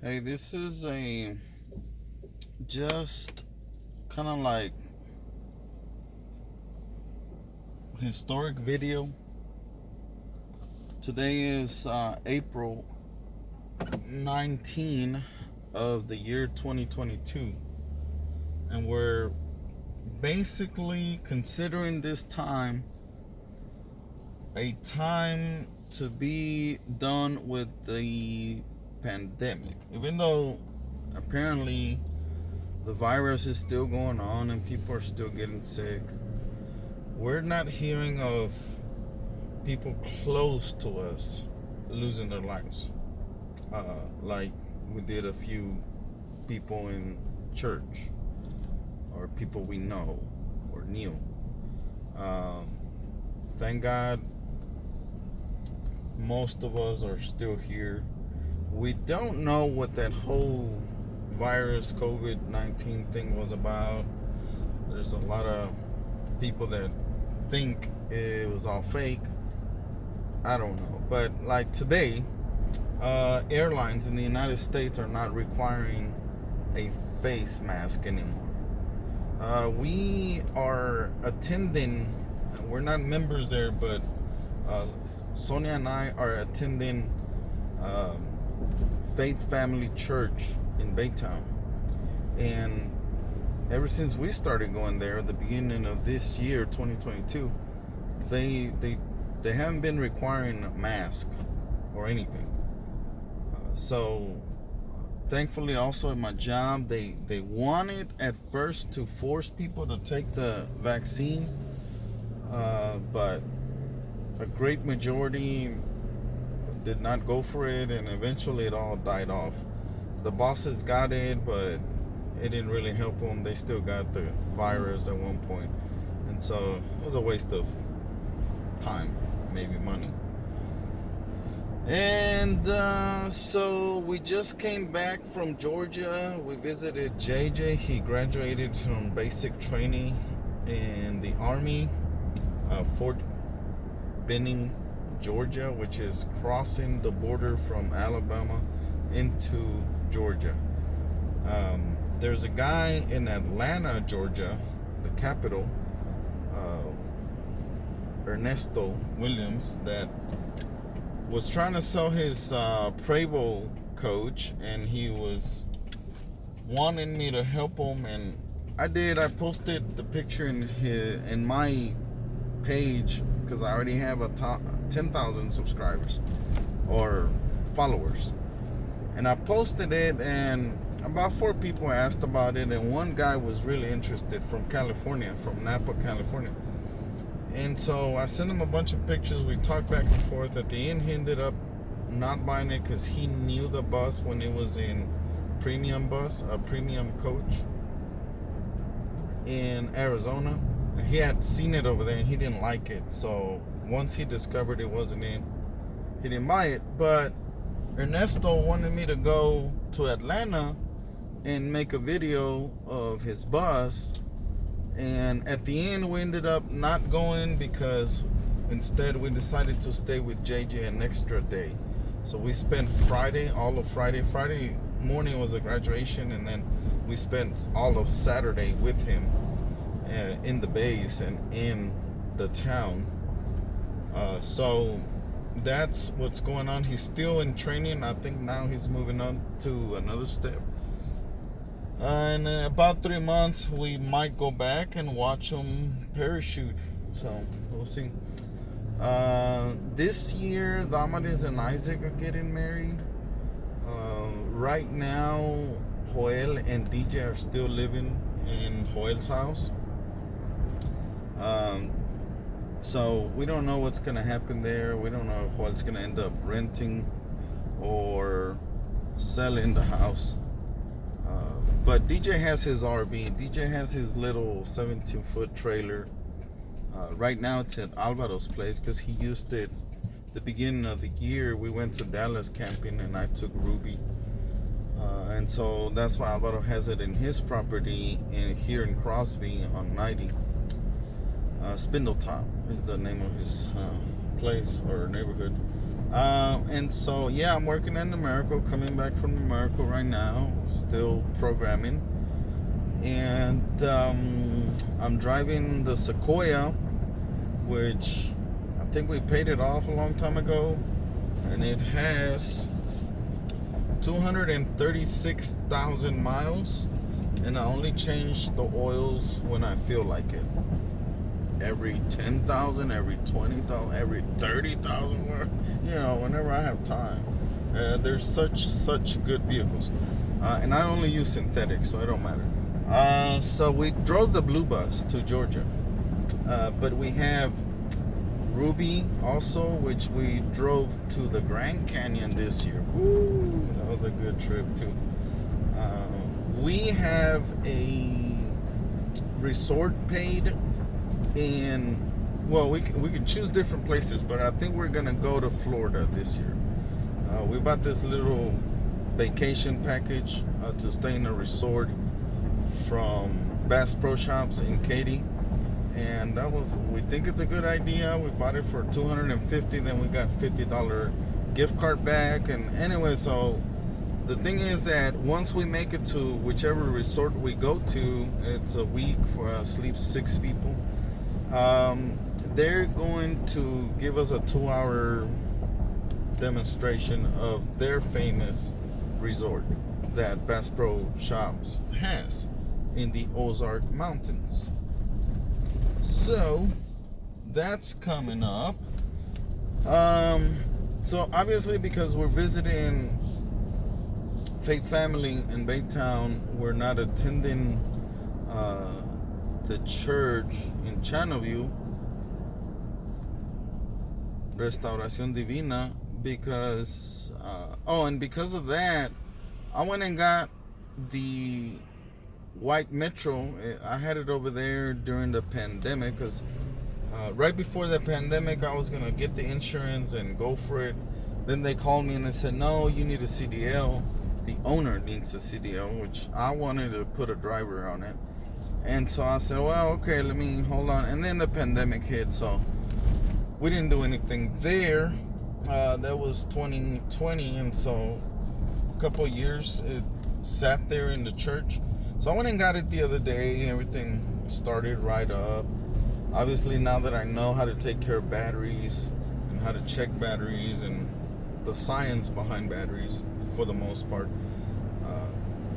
Hey, this is a just kind of like historic video. Today is April 19 of the year 2022, and we're basically considering this time a time to be done with the pandemic. Even though apparently the virus is still going on and people are still getting sick, we're not hearing of people close to us losing their lives, like we did a few people in church or people we know or knew. Um, thank God most of us are still here. We don't know what that whole virus COVID-19 thing was about. There's a lot of people that think it was all fake. I don't know. But like today, airlines in the United States are not requiring a face mask anymore. We are attending, we're not members there, but Sonia and I are attending um, Faith Family Church in Baytown. And ever since we started going there at the beginning of this year, 2022, they haven't been requiring a mask or anything. So thankfully, also at my job, they wanted at first to force people to take the vaccine, but a great majority did not go for it, and eventually it all died off. The bosses got it, but it didn't really help them. They still got the virus at one point, and so it was a waste of time, maybe money. And so we just came back from Georgia. We visited JJ. He graduated from basic training in the Army, Fort Benning, Georgia, which is crossing the border from Alabama into Georgia. There's a guy in Atlanta, Georgia, the capital, Ernesto Williams, that was trying to sell his Prevost coach, and he was wanting me to help him, and I did. I posted the picture in my page because I already have 10,000 subscribers or followers, and I posted it, and about 4 people asked about it, and one guy was really interested from California, from Napa, California. And so I sent him a bunch of pictures. We talked back and forth. At the end, he ended up not buying it because he knew the bus when it was in premium bus, a premium coach in Arizona. He had seen it over there and he didn't like it. So once he discovered it wasn't in, he didn't buy it. But Ernesto wanted me to go to Atlanta and make a video of his bus. And at the end, we ended up not going because instead we decided to stay with JJ an extra day. So we spent Friday, all of Friday. Friday morning was a graduation, and then we spent all of Saturday with him in the base and in the town. So that's what's going on. He's still in training. I think now he's moving on to another step. In about 3 months, we might go back and watch him parachute. So we'll see. This year, Damaris and Isaac are getting married. Right now, Joel and DJ are still living in Joel's house. So we don't know what's gonna happen there. We don't know if Joel's gonna end up renting or selling the house. But DJ has his RV. DJ has his little 72-foot trailer. Right now it's at Alvaro's place because he used it the beginning of the year. We went to Dallas camping and I took Ruby. And so that's why Alvaro has it in his property here in Crosby on 90. Spindletop is the name of his place or neighborhood. And so, yeah, I'm working at Numerical, coming back from Numerical right now, still programming. And I'm driving the Sequoia, which I think we paid it off a long time ago. And it has 236,000 miles. And I only change the oils when I feel like it. Every 10,000, every 20,000, every 30,000, you know, whenever I have time. There's such good vehicles, and I only use synthetic, so it don't matter. So we drove the Blue Bus to Georgia, but we have Ruby also, which we drove to the Grand Canyon this year. Woo, that was a good trip too. We have a resort paid in, well, we can choose different places, but I think we're gonna go to Florida this year. We bought this little vacation package to stay in a resort from Bass Pro Shops in Katy, and we think it's a good idea. We bought it for $250, then we got $50 gift card back. And anyway, so the thing is that once we make it to whichever resort we go to, it's a week for sleep 6 people. They're going to give us a 2-hour demonstration of their famous resort that Bass Pro Shops has in the Ozark Mountains. So that's coming up. So obviously, because we're visiting Faith Family in Baytown, we're not attending the church in Channelview, Restauración Divina, because and because of that, I went and got the white Metro. I had it over there during the pandemic, because right before the pandemic, I was gonna get the insurance and go for it. Then they called me and they said, no, you need a CDL. The owner needs a CDL, which I wanted to put a driver on it. And so I said, well, okay, let me hold on. And then the pandemic hit, so we didn't do anything there. That was 2020, and so a couple of years it sat there in the church. So I went and got it the other day. Everything started right up. Obviously, now that I know how to take care of batteries and how to check batteries and the science behind batteries, for the most part,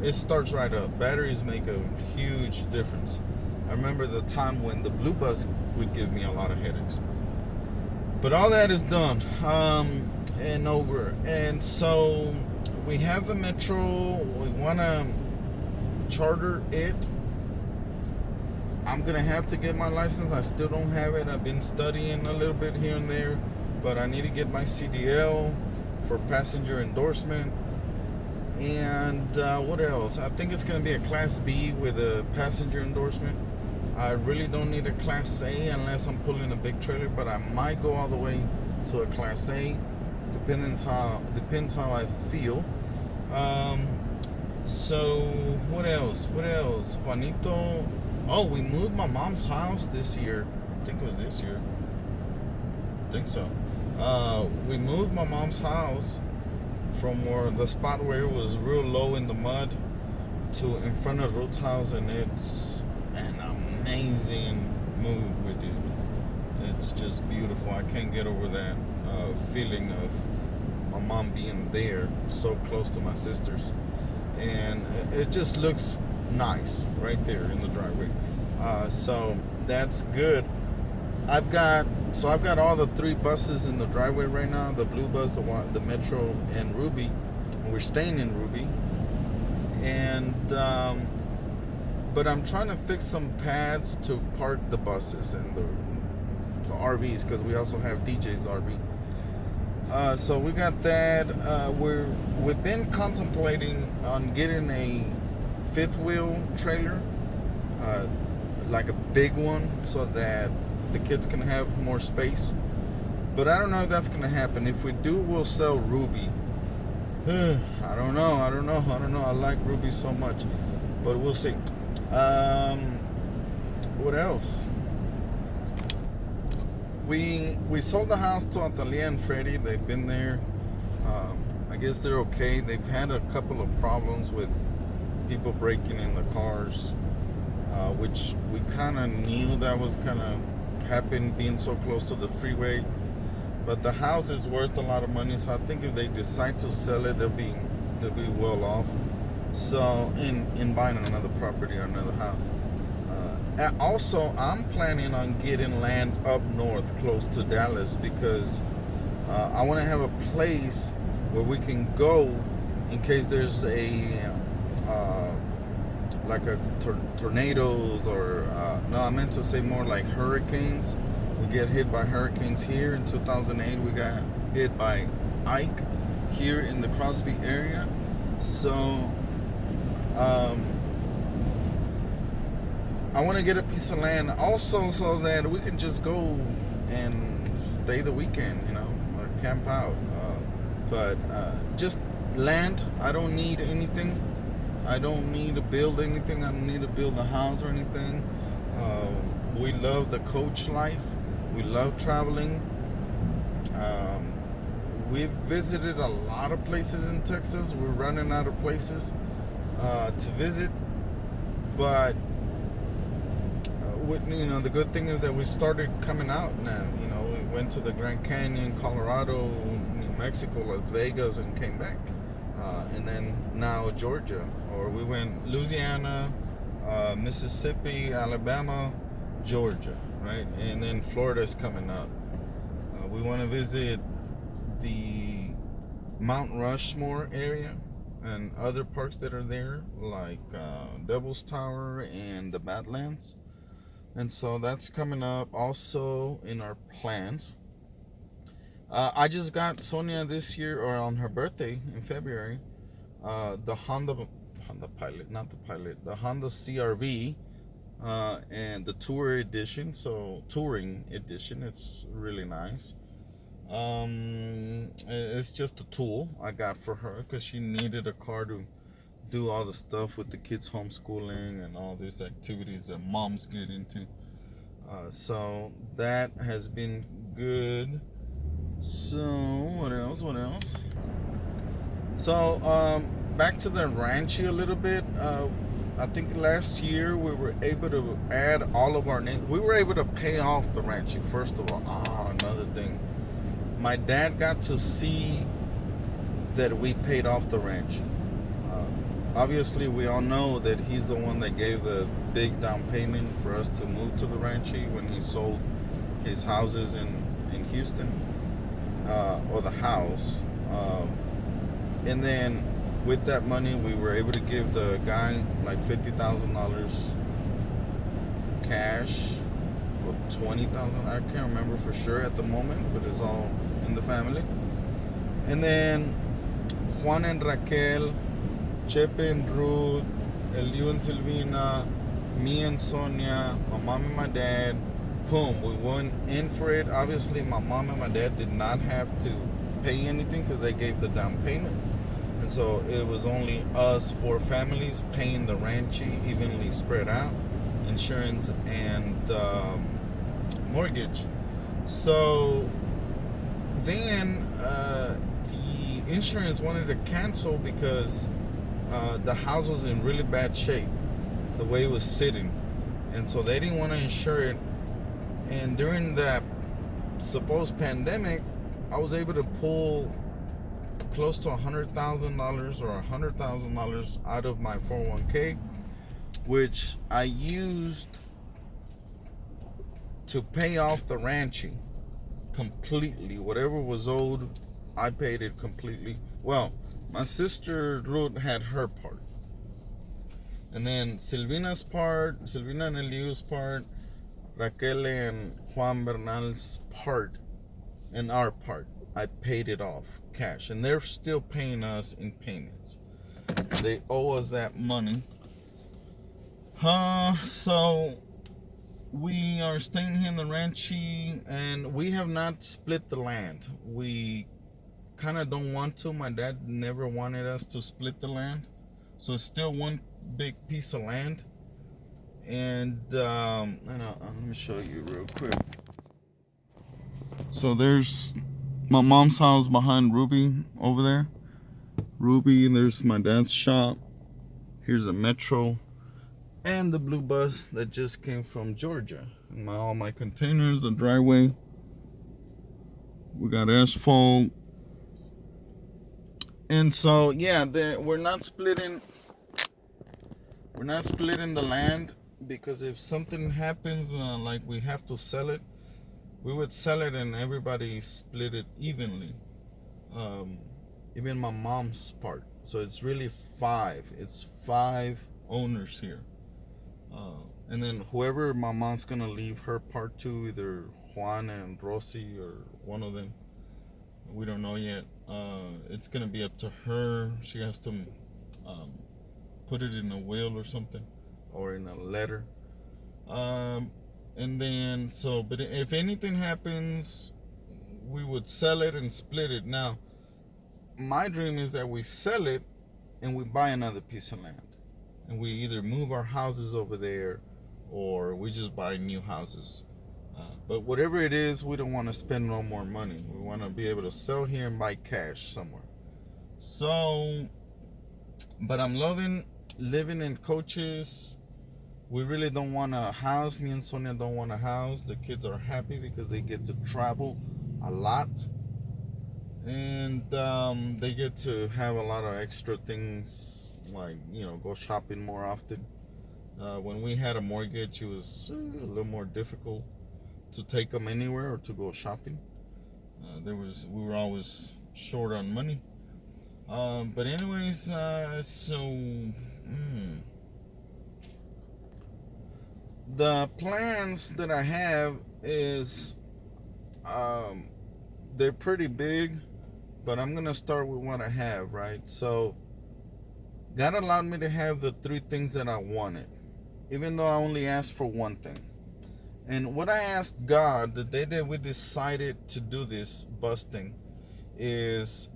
it starts right up. Batteries make a huge difference. I remember the time when the Blue Bus would give me a lot of headaches. But all that is done and over. And so we have the Metro. We want to charter it. I'm going to have to get my license. I still don't have it. I've been studying a little bit here and there. But I need to get my CDL for passenger endorsement. And what else? I think it's going to be a Class B with a passenger endorsement. I really don't need a Class A unless I'm pulling a big trailer, but I might go all the way to a Class A. Depends how I feel. So what else? Juanito. Oh, we moved my mom's house this year. I think it was this year. I think so. We moved my mom's house from the spot where it was real low in the mud to in front of Ruth's house, and it's an amazing move we did. It's just beautiful. I can't get over that feeling of my mom being there, so close to my sisters, and it just looks nice right there in the driveway. So that's good. I've got all the 3 buses in the driveway right now: the Blue Bus, the Metro, and Ruby. We're staying in Ruby, and but I'm trying to fix some pads to park the buses and the RVs, because we also have DJ's RV. So we got that. We've been contemplating on getting a 5th wheel trailer, like a big one, so that the kids can have more space. But I don't know if that's gonna happen. If we do, we'll sell Ruby. I don't know. I like Ruby so much, but we'll see. What else? we sold the house to Atalia and Freddie. They've been there. I guess they're okay. They've had a couple of problems with people breaking in the cars, which we kind of knew that was kind of happen being so close to the freeway. But the house is worth a lot of money, so I think if they decide to sell it, they'll be well off. So in buying another property or another house. And also, I'm planning on getting land up north, close to Dallas, because I want to have a place where we can go in case there's like a tornadoes or no, I meant to say more like hurricanes. We get hit by hurricanes here. In 2008, we got hit by Ike here in the Crosby area. So I want to get a piece of land also so that we can just go and stay the weekend, or camp out. But just land. I don't need anything. I don't need to build anything. I don't need to build a house or anything. We love the coach life. We love traveling. We've visited a lot of places in Texas. We're running out of places to visit. But the good thing is that we started coming out now. We went to the Grand Canyon, Colorado, New Mexico, Las Vegas, and came back. And then now Georgia, or we went Louisiana, Mississippi, Alabama, Georgia, right? And then Florida's coming up. We want to visit the Mount Rushmore area and other parks that are there, like Devil's Tower and the Badlands. And so that's coming up also in our plans. I just got Sonia this year, or on her birthday in February, the Honda Pilot, not the Pilot, the Honda CRV, and the Tour Edition, so Touring Edition. It's really nice. It's just a tool I got for her because she needed a car to do all the stuff with the kids homeschooling and all these activities that moms get into. So that has been good. So what else? So back to the Ranchi a little bit. I think last year we were able to add all of our names. We were able to pay off the Ranchi, first of all. Another thing. My dad got to see that we paid off the Ranchi. Obviously, we all know that he's the one that gave the big down payment for us to move to the Ranchi when he sold his houses in Houston, or the house. And then with that money, we were able to give the guy like $50,000 cash, or $20,000. I can't remember for sure at the moment, but it's all in the family. And then Juan and Raquel, Chepe and Ruth, Eliu and Silvina, me and Sonia, my mom and my dad, boom, we went in for it. Obviously, my mom and my dad did not have to pay anything because they gave the down payment. And so it was only us four families paying the Ranchi evenly spread out, insurance and mortgage. So then the insurance wanted to cancel because the house was in really bad shape, the way it was sitting. And so they didn't want to insure it. And during that supposed pandemic, I was able to pull close to $100,000 or $100,000 out of my 401k, which I used to pay off the Ranchi completely. Whatever was owed, I paid it completely. Well, my sister Ruth had her part, and then Silvina's part, Silvina and Eliu's part, Raquel and Juan Bernal's part, and our part, I paid it off cash, and they're still paying us in payments. They owe us that money. So we are staying here in the Ranchi, and we have not split the land. We kind of don't want to. My dad never wanted us to split the land, so it's still one big piece of land. And let me show you real quick. So there's my mom's house behind Ruby over there. Ruby, there's my dad's shop. Here's a Metro and the blue bus that just came from Georgia. And all my containers, the driveway. We got asphalt. And so yeah, we're not splitting. We're not splitting the land because if something happens, like we have to sell it, we would sell it and everybody split it evenly. Um, Even my mom's part. So it's really five. It's five owners here. And then whoever my mom's gonna leave her part to, either Juan and Rosy or one of them, we don't know yet. It's gonna be up to her. She has to um, put it in a will or something, or in a letter. Um, and then so, but if anything happens, we would sell it and split it. Now, my dream is that we sell it and we buy another piece of land, and we either move our houses over there, or we just buy new houses. But whatever it is, we don't want to spend no more money. We want to be able to sell here and buy cash somewhere. So, but I'm loving living in Coaches. We really don't want a house. Me and Sonia don't want a house. The kids are happy because they get to travel a lot, and they get to have a lot of extra things, like, go shopping more often. When we had a mortgage, it was a little more difficult to take them anywhere or to go shopping. We were always short on money. But anyways, the plans that I have is, um, they're pretty big, but I'm gonna start with what I have, right? So God allowed me to have the three things that I wanted, even though I only asked for one thing. And what I asked God the day that we decided to do this bus thing is,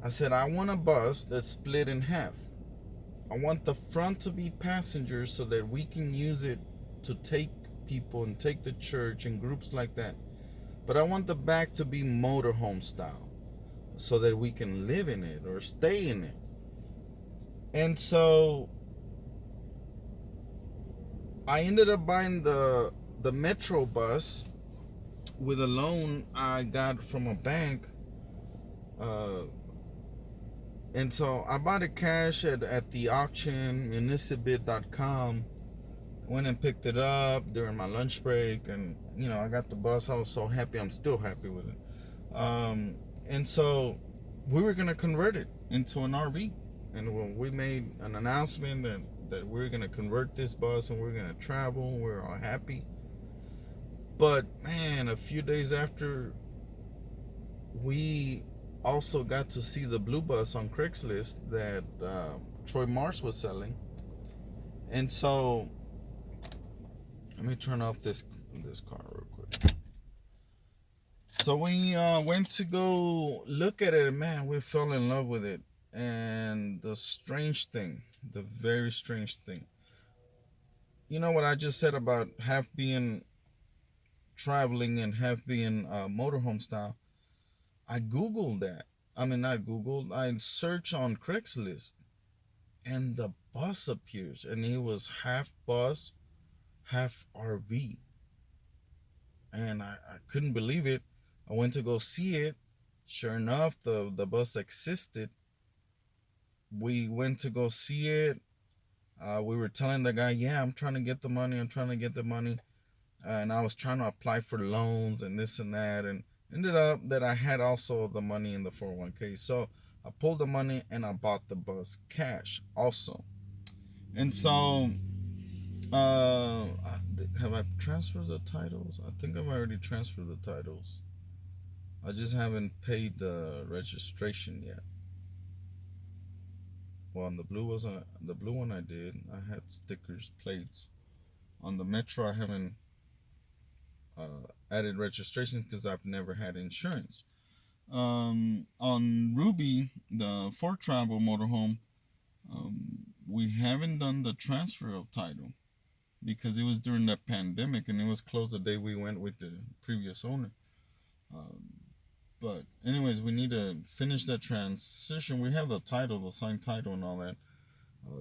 I said, I want a bus that's split in half. I want the front to be passengers so that we can use it to take people and take the church and groups like that. But I want the back to be motorhome style so that we can live in it or stay in it. And so I ended up buying the Metro bus with a loan I got from a bank. And so I bought it cash at the auction, municipbid.com. Went and picked it up during my lunch break, and I got the bus. I was so happy. I'm still happy with it. And so we were gonna convert it into an RV, and when we made an announcement that we're gonna convert this bus and we're gonna travel, we're all happy. But man, a few days after, we also got to see the blue bus on Craigslist that Troy Mars was selling, and so let me turn off this car real quick. So we went to go look at it, and man, we fell in love with it. And the very strange thing, what I just said about half being traveling and half being motorhome style. I Googled that. I mean, not Googled. I searched on Craigslist, and the bus appears, and it was half bus, half RV. And I couldn't believe it. I went to go see it. Sure enough, the bus existed. We went to go see it. We were telling the guy, yeah, I'm trying to get the money. I'm trying to get the money. And I was trying to apply for loans and this and that. And ended up that I had also the money in the 401k. So I pulled the money and I bought the bus cash also. And so, uh, have I transferred the titles? I think I've already transferred the titles. I just haven't paid the registration yet. Well, on the blue one I did. I had stickers, plates. On the Metro, I haven't added registration because I've never had insurance. On Ruby, the Ford Travel motorhome, we haven't done the transfer of title because it was during the pandemic and it was closed the day we went with the previous owner. Um, but anyways, we need to finish that transition. We have the title, the signed title, and all that,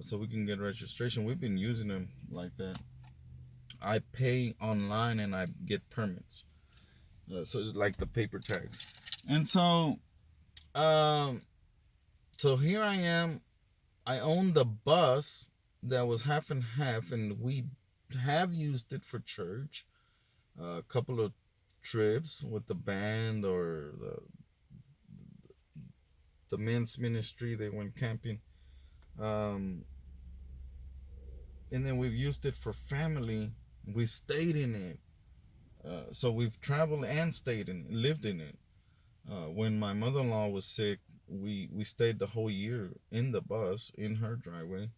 so we can get registration. We've been using them like that. I pay online and I get permits. So it's like the paper tags. And um, so here I am. I own the bus that was half and half, and we have used it for church. A couple of trips with the band or the men's ministry. They went camping. Um, and then we've used it for family. We've stayed in it. So we've traveled and stayed in it, lived in it. When my mother-in-law was sick, we stayed the whole year in the bus in her driveway.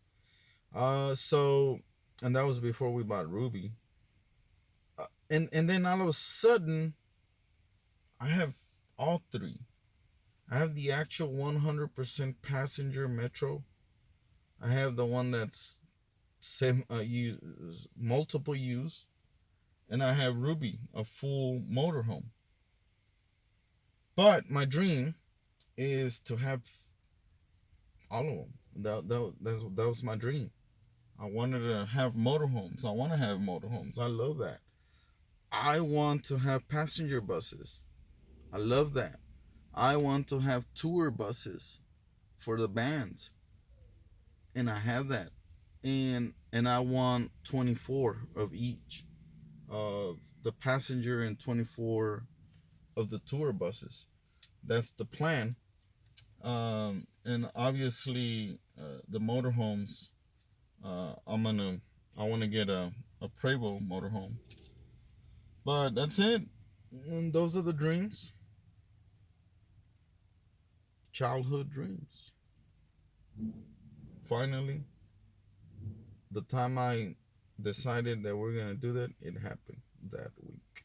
So and that was before we bought Ruby. And then all of a sudden, I have all three. I have the actual 100% passenger Metro. I have the one that's multiple use, and I have Ruby, a full motorhome. But my dream is to have all of them. That was my dream. I wanted to have motorhomes. I want to have motorhomes. I love that. I want to have passenger buses. I love that. I want to have tour buses for the bands, and I have that. And I want 24 of each of the passenger and 24 of the tour buses. That's the plan. And obviously, the motorhomes. I want to get a Prevost motorhome. But that's it. And those are the dreams. Childhood dreams. Finally, the time I decided that we're gonna do that, it happened that week.